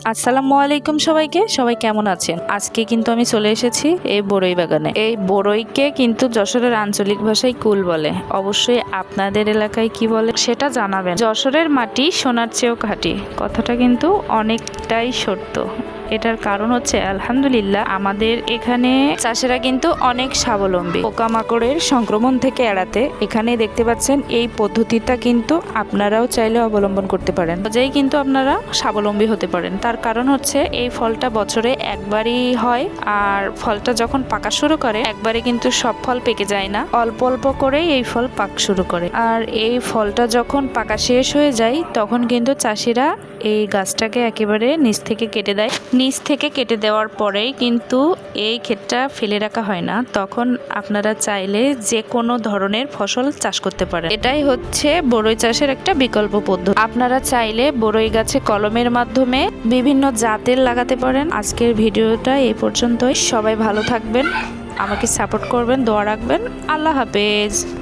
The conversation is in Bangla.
আসসালামু আলাইকুম সবাই কেমন আছেন? আজকে কিন্তু আমি চলে এসেছি এই বড়ই বাগানে। এই বড়ইকে কিন্তু যশোরের আঞ্চলিক ভাষায় কুল বলে। অবশ্যই আপনাদের এলাকায় কি বলে সেটা জানাবেন। যশোরের মাটি সোনার চেয়েও খাঁটি, কথাটা কিন্তু অনেকটাই সত্য। এটার কারণ হচ্ছে আলহামদুলিল্লাহ আমাদের এখানে চাষিরা কিন্তু অনেক স্বাবলম্বী। পোকামাকড়ের সংক্রমণ থেকে এড়াতে এখানে দেখতে পাচ্ছেন এই পদ্ধতিটা কিন্তু আপনারাও চাইলে অবলম্বন করতে পারেন, যেই কিন্তু আপনারা স্বাবলম্বী হতে পারেন। তার কারণ হচ্ছে এই ফলটা বছরে একবারই হয়, আর ফলটা যখন পাকা শুরু করে একবারে কিন্তু সব ফল পেকে যায় না, অল্প অল্প করেই এই ফল পাক শুরু করে। আর এই ফলটা যখন পাকা শেষ হয়ে যায় তখন কিন্তু চাষিরা এই গাছটাকে একেবারে নিচ থেকে কেটে দেয়। নিচ থেকে কেটে দেওয়ার পরেই কিন্তু এই ক্ষেতটা ফেলে রাখা হয় না, তখন আপনারা চাইলে যে কোনো ধরনের ফসল চাষ করতে পারেন। এটাই হচ্ছে বড়ই চাষের একটা বিকল্প পদ্ধতি। আপনারা চাইলে বড়ই গাছে কলমের মাধ্যমে বিভিন্ন জাতের লাগাতে পারেন। আজকের ভিডিওটা এই পর্যন্তই। সবাই ভালো থাকবেন, আমাকে সাপোর্ট করবেন, দোয়া রাখবেন। আল্লাহ হাফেজ।